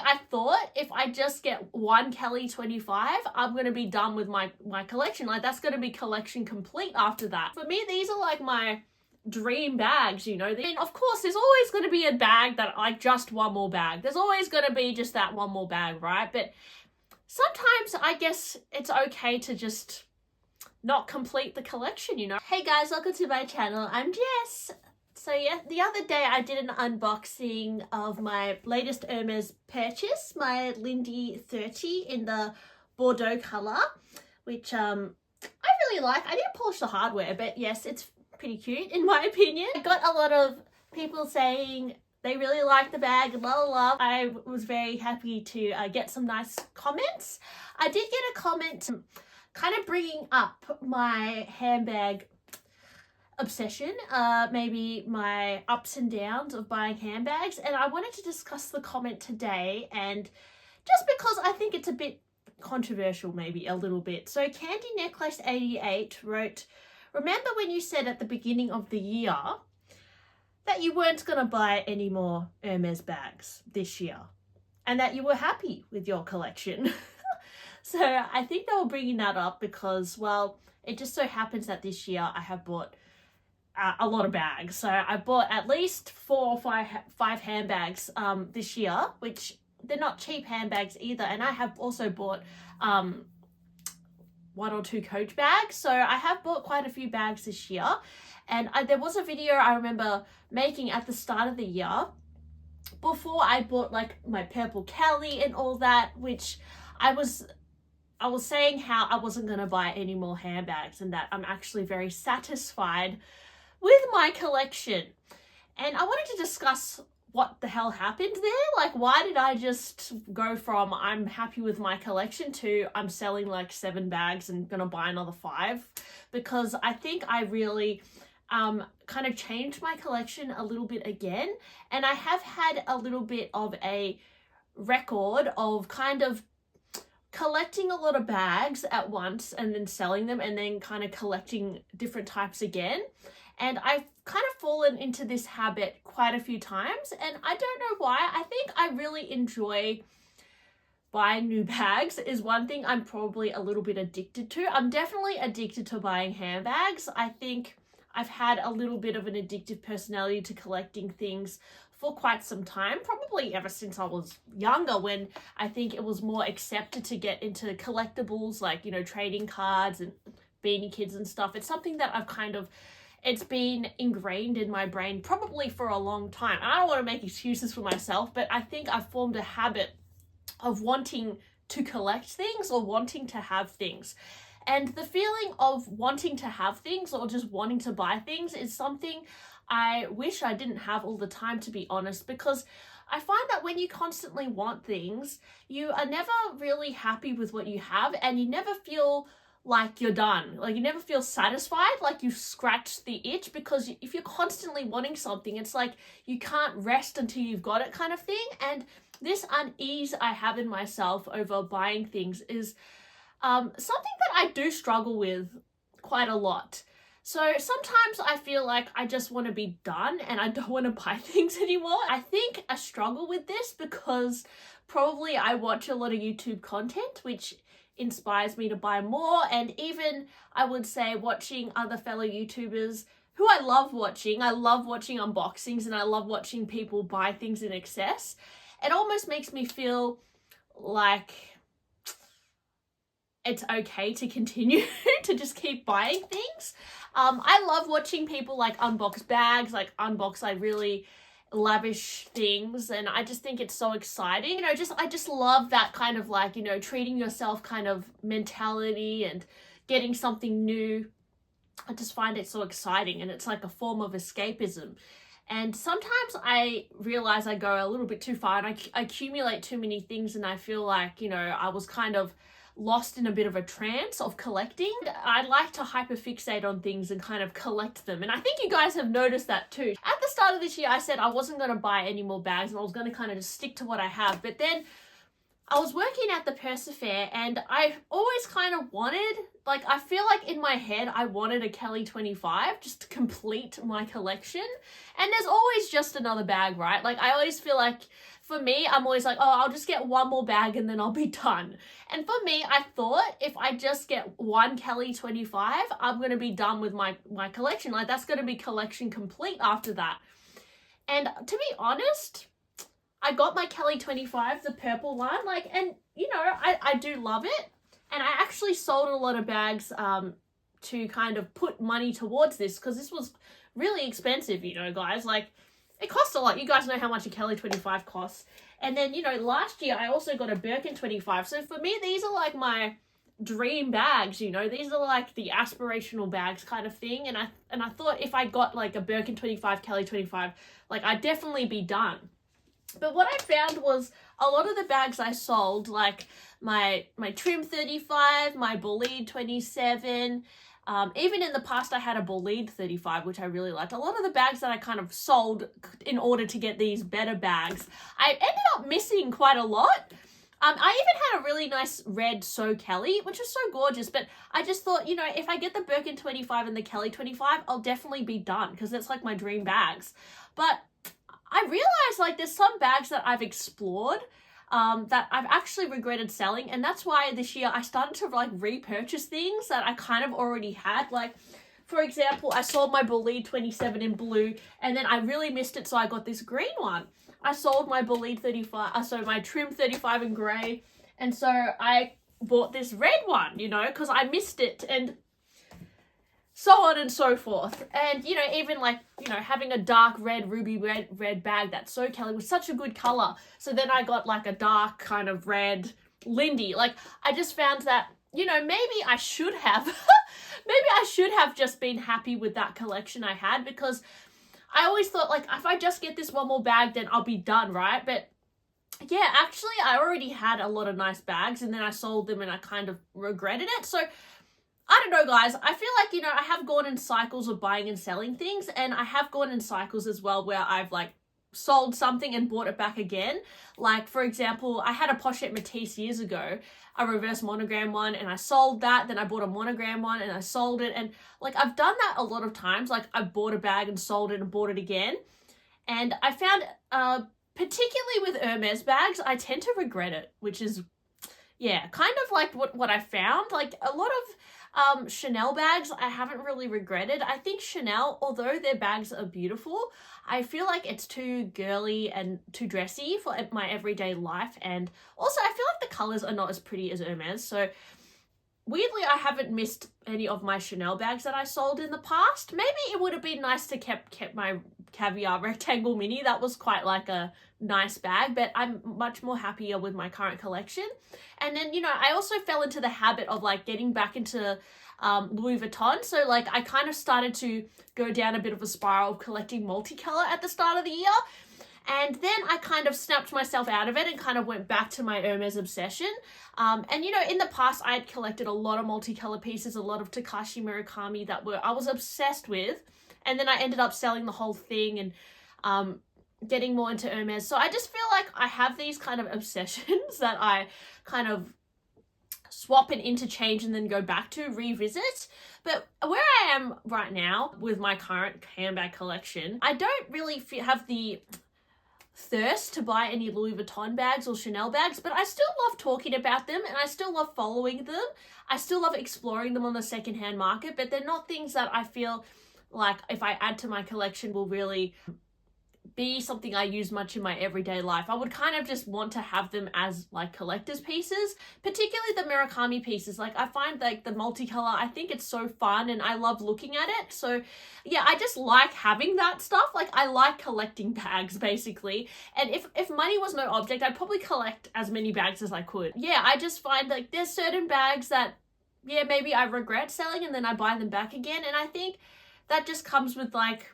I thought if I just get one Kelly 25, I'm going to be done with my collection. Like, that's going to be collection complete after that. For me, these are like my dream bags, you know. And of course, there's always going to be a bag that like just one more bag. There's always going to be just that one more bag, right? But sometimes I guess it's okay to just not complete the collection, you know. Hey guys, welcome to my channel. I'm Jess. So yeah, the other day I did an unboxing of my latest Hermes purchase, my Lindy 30 in the Bordeaux color, which I really like. I didn't polish the hardware, but yes, it's pretty cute in my opinion. I got a lot of people saying they really like the bag, la la la. I was very happy to get some nice comments. I did get a comment kind of bringing up my handbag obsession, maybe my ups and downs of buying handbags, and I wanted to discuss the comment today, and just because I think it's a bit controversial, maybe a little bit. So Candy Necklace 88 wrote, remember when you said at the beginning of the year that you weren't going to buy any more Hermes bags this year and that you were happy with your collection? So I think they were bringing that up because, well, it just so happens that this year I have bought a lot of bags. So I bought at least 4 or 5 handbags this year, which they're not cheap handbags either. And I have also bought 1 or 2 Coach bags. So I have bought quite a few bags this year. And there was a video I remember making at the start of the year before I bought like my purple Kelly and all that, which I was saying how I wasn't going to buy any more handbags and that I'm actually very satisfied with my collection. And I wanted to discuss what the hell happened there. Like, why did I just go from I'm happy with my collection to I'm selling like 7 bags and gonna buy another 5? Because I think I really kind of changed my collection a little bit again. And I have had a little bit of a record of kind of collecting a lot of bags at once and then selling them and then kind of collecting different types again. And I've kind of fallen into this habit quite a few times, and I don't know why. I think I really enjoy buying new bags is one thing I'm probably a little bit addicted to. I'm definitely addicted to buying handbags. I think I've had a little bit of an addictive personality to collecting things for quite some time, probably ever since I was younger, when I think it was more accepted to get into collectibles like, you know, trading cards and beanie kids and stuff. It's something that I've kind of, it's been ingrained in my brain probably for a long time. And I don't want to make excuses for myself, but I think I've formed a habit of wanting to collect things or wanting to have things. And the feeling of wanting to have things or just wanting to buy things is something I wish I didn't have all the time, to be honest, because I find that when you constantly want things, you are never really happy with what you have and you never feel like you're done. Like, you never feel satisfied, like you've scratched the itch, because if you're constantly wanting something, it's like you can't rest until you've got it kind of thing. And this unease I have in myself over buying things is something that I do struggle with quite a lot. So sometimes I feel like I just want to be done and I don't want to buy things anymore. I think I struggle with this because probably I watch a lot of YouTube content, which inspires me to buy more. And even I would say watching other fellow YouTubers who I love watching unboxings and I love watching people buy things in excess. It almost makes me feel like it's okay to continue to just keep buying things. I love watching people like unbox bags, like unbox like really lavish things, and I just think it's so exciting. You know, I just love that kind of like, you know, treating yourself kind of mentality and getting something new. I just find it so exciting, and it's like a form of escapism. And sometimes I realize I go a little bit too far and I accumulate too many things, and I feel like, you know, I was kind of lost in a bit of a trance of collecting. I like to hyperfixate on things and kind of collect them. And I think you guys have noticed that too. At the start of this year, I said I wasn't going to buy any more bags and I was going to kind of just stick to what I have. But then I was working at the Persa Fair and I always kind of wanted, like, I feel like in my head, I wanted a Kelly 25 just to complete my collection. And there's always just another bag, right? Like, I always feel like for me, I'm always like, oh, I'll just get one more bag and then I'll be done. And for me, I thought if I just get one Kelly 25, I'm going to be done with my collection. Like, that's going to be collection complete after that. And to be honest, I got my Kelly 25, the purple one, like, and you know, I do love it. And I actually sold a lot of bags to kind of put money towards this, because this was really expensive, you know, guys. Like, it costs a lot. You guys know how much a Kelly 25 costs. And then, you know, last year I also got a Birkin 25. So for me, these are like my dream bags, you know. These are like the aspirational bags kind of thing. And I thought if I got like a Birkin 25, Kelly 25, like, I'd definitely be done. But what I found was a lot of the bags I sold, like my trim 35, my bolide 27, even in the past I had a bolide 35, which I really liked. A lot of the bags that I kind of sold in order to get these better bags, I ended up missing quite a lot. I even had a really nice red So Kelly, which is so gorgeous, but I just thought, you know, if I get the Birkin 25 and the Kelly 25, I'll definitely be done, because it's like my dream bags. But I realized, like, there's some bags that I've explored that I've actually regretted selling, and that's why this year I started to like repurchase things that I kind of already had. Like, for example, I sold my bolide 27 in blue, and then I really missed it, so I got this green one. I sold my bolide 35, so my trim 35 in grey, and so I bought this red one, you know, because I missed it, and so on and so forth. And, you know, even like, you know, having a dark red, ruby red bag, that's So Kelly, was such a good color. So then I got like a dark kind of red Lindy. Like, I just found that, you know, maybe I should have, maybe I should have just been happy with that collection I had, because I always thought, like, if I just get this one more bag, then I'll be done, right? But yeah, actually, I already had a lot of nice bags, and then I sold them and I kind of regretted it. So I don't know, guys. I feel like, you know, I have gone in cycles of buying and selling things, and I have gone in cycles as well where I've like sold something and bought it back again. Like, for example, I had a Pochette Matisse years ago, a reverse monogram one, and I sold that. Then I bought a monogram one and I sold it. And like, I've done that a lot of times. Like, I bought a bag and sold it and bought it again. And I found, particularly with Hermes bags, I tend to regret it, which is, yeah, kind of like what I found. Like, a lot of Chanel bags I haven't really regretted. I think Chanel, although their bags are beautiful, I feel like it's too girly and too dressy for my everyday life. And also, I feel like the colors are not as pretty as Hermes. So weirdly, I haven't missed any of my Chanel bags that I sold in the past. Maybe it would have been nice to kept my Caviar Rectangle Mini. That was quite like a nice bag, but I'm much more happier with my current collection. And then, you know, I also fell into the habit of like getting back into Louis Vuitton. So like, I kind of started to go down a bit of a spiral of collecting multicolor at the start of the year. And then I kind of snapped myself out of it and kind of went back to my Hermes obsession. And, you know, in the past, I had collected a lot of multicolor pieces, a lot of Takashi Murakami that I was obsessed with. And then I ended up selling the whole thing and getting more into Hermes. So I just feel like I have these kind of obsessions that I kind of swap and interchange and then go back to, revisit. But where I am right now with my current handbag collection, I don't really have the thirst to buy any Louis Vuitton bags or Chanel bags, but I still love talking about them and I still love following them. I still love exploring them on the secondhand market, but they're not things that I feel like if I add to my collection will really be something I use much in my everyday life. I would kind of just want to have them as like collector's pieces, particularly the Murakami pieces. Like, I find like the multicolor, I think it's so fun and I love looking at it. So yeah, I just like having that stuff. Like, I like collecting bags basically. And if money was no object, I'd probably collect as many bags as I could. Yeah, I just find like there's certain bags that, yeah, maybe I regret selling and then I buy them back again. And I think that just comes with like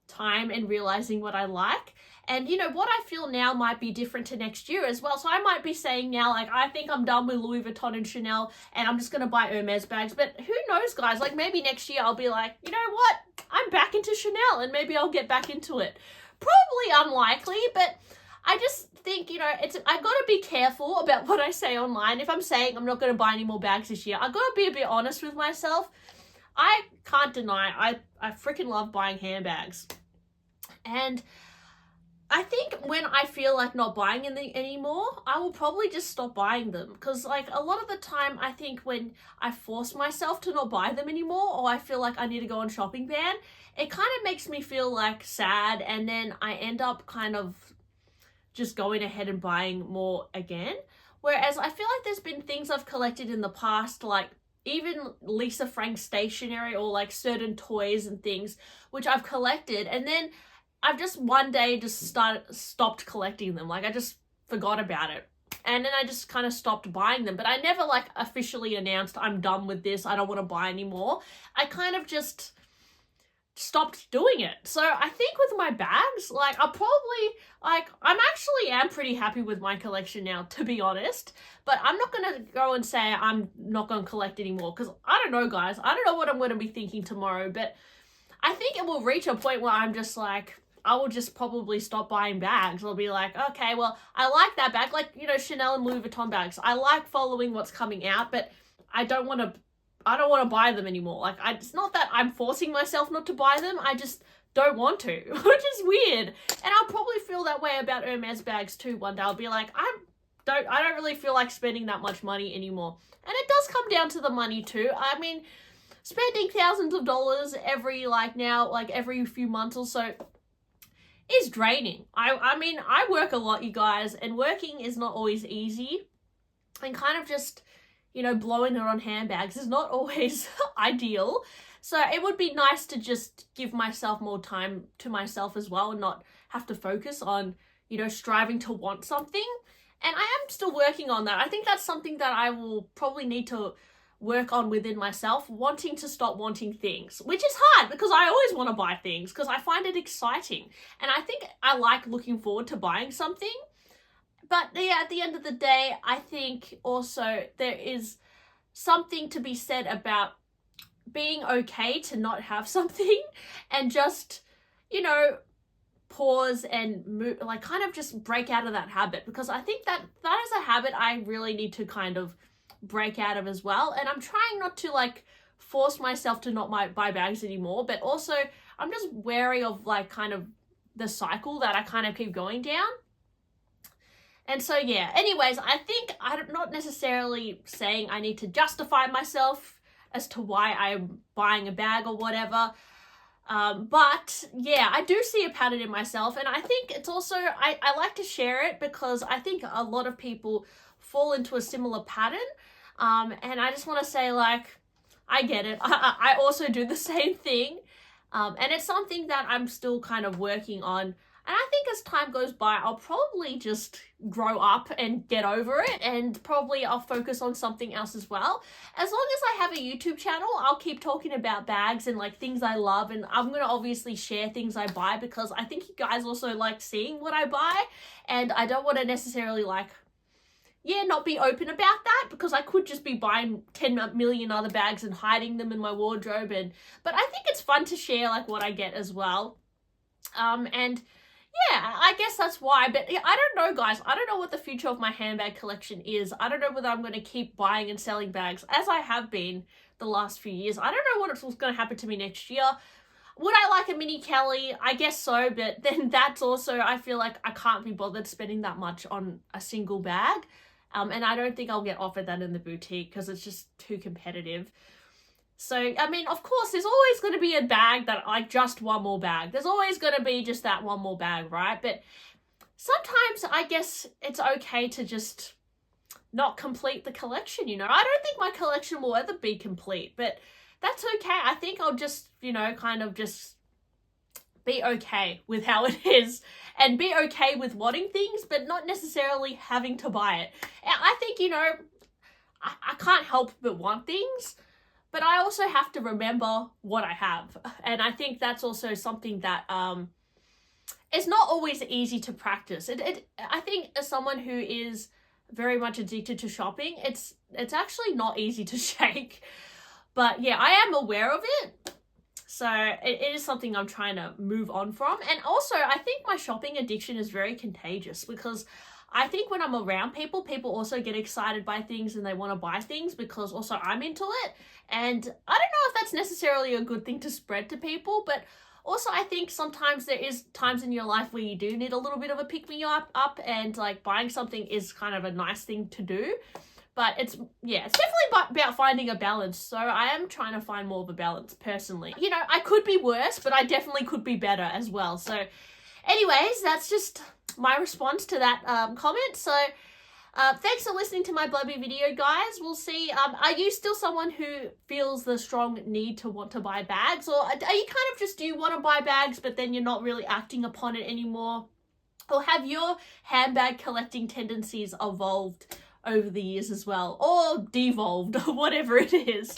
time and realizing what I like. And you know, what I feel now might be different to next year as well. So I might be saying now, like, I think I'm done with Louis Vuitton and Chanel and I'm just going to buy Hermes bags. But who knows, guys? Like, maybe next year I'll be like, you know what? I'm back into Chanel and maybe I'll get back into it. Probably unlikely, but I just think, you know, I've got to be careful about what I say online. If I'm saying I'm not going to buy any more bags this year, I've got to be a bit honest with myself. I can't deny I freaking love buying handbags. And I think when I feel like not buying any anymore, I will probably just stop buying them. Because like a lot of the time, I think when I force myself to not buy them anymore, or I feel like I need to go on shopping ban, it kind of makes me feel like sad, and then I end up kind of just going ahead and buying more again. Whereas I feel like there's been things I've collected in the past, like even Lisa Frank stationery or like certain toys and things which I've collected, and then I've just one day just stopped collecting them. Like I just forgot about it. And then I just kind of stopped buying them. But I never like officially announced I'm done with this, I don't want to buy anymore. I kind of just stopped doing it. So I think with my bags, like I'll probably, like I'm actually am pretty happy with my collection now, to be honest. But I'm not going to go and say I'm not going to collect anymore, because I don't know, guys. I don't know what I'm going to be thinking tomorrow. But I think it will reach a point where I'm just like, I will just probably stop buying bags. I'll be like, okay, well, I like that bag. Like, you know, Chanel and Louis Vuitton bags. I like following what's coming out, but I don't want to buy them anymore. Like, it's not that I'm forcing myself not to buy them. I just don't want to, which is weird. And I'll probably feel that way about Hermes bags too one day. I'll be like, I don't really feel like spending that much money anymore. And it does come down to the money too. I mean, spending thousands of dollars every few months or so is draining. I mean, I work a lot, you guys, and working is not always easy, and kind of just, you know, blowing it on handbags is not always ideal. So it would be nice to just give myself more time to myself as well, and not have to focus on, you know, striving to want something. And I am still working on that. I think that's something that I will probably need to work on within myself, wanting to stop wanting things, which is hard because I always want to buy things because I find it exciting. And I think I like looking forward to buying something. But yeah, at the end of the day, I think also there is something to be said about being okay to not have something and just, you know, pause and move, like kind of just break out of that habit, because I think that is a habit I really need to kind of break out of as well. And I'm trying not to like force myself to not buy bags anymore, but also I'm just wary of like kind of the cycle that I kind of keep going down. And so yeah, anyways, I think I'm not necessarily saying I need to justify myself as to why I'm buying a bag or whatever. But yeah, I do see a pattern in myself, and I think it's also, I like to share it because I think a lot of people fall into a similar pattern. And I just want to say, like, I get it. I also do the same thing. And it's something that I'm still kind of working on. And I think as time goes by, I'll probably just grow up and get over it, and probably I'll focus on something else as well. As long as I have a YouTube channel, I'll keep talking about bags and like things I love, and I'm going to obviously share things I buy because I think you guys also like seeing what I buy, and I don't want to necessarily like, yeah, not be open about that, because I could just be buying 10 million other bags and hiding them in my wardrobe. But I think it's fun to share like what I get as well. And yeah, I guess that's why. But yeah, I don't know, guys. I don't know what the future of my handbag collection is. I don't know whether I'm going to keep buying and selling bags as I have been the last few years. I don't know what's going to happen to me next year. Would I like a mini Kelly? I guess so, but then that's also, I feel like I can't be bothered spending that much on a single bag. And I don't think I'll get offered that in the boutique because it's just too competitive. So, I mean, of course, there's always going to be a bag that, like, just one more bag. There's always going to be just that one more bag, right? But sometimes I guess it's okay to just not complete the collection, you know? I don't think my collection will ever be complete, but that's okay. I think I'll just, you know, kind of just be okay with how it is, and be okay with wanting things, but not necessarily having to buy it. And I think, you know, I can't help but want things, but I also have to remember what I have. And I think that's also something that it's not always easy to practice. I think as someone who is very much addicted to shopping, it's actually not easy to shake. But yeah, I am aware of it. So it is something I'm trying to move on from. And also, I think my shopping addiction is very contagious, because I think when I'm around people, people also get excited by things and they want to buy things because also I'm into it. And I don't know if that's necessarily a good thing to spread to people, but Also, I think sometimes there is times in your life where you do need a little bit of a pick-me-up and like buying something is kind of a nice thing to do. But it's definitely about finding a balance. So I am trying to find more of a balance personally. You know, I could be worse, but I definitely could be better as well. So anyways, that's just my response to that comment. So thanks for listening to my blubby video, guys. We'll see. Are you still someone who feels the strong need to want to buy bags? Or are you kind of just, do you want to buy bags, but then you're not really acting upon it anymore? Or have your handbag collecting tendencies evolved over the years as well? Or devolved, or whatever it is.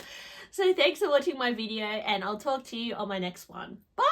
So thanks for watching my video, and I'll talk to you on my next one. Bye!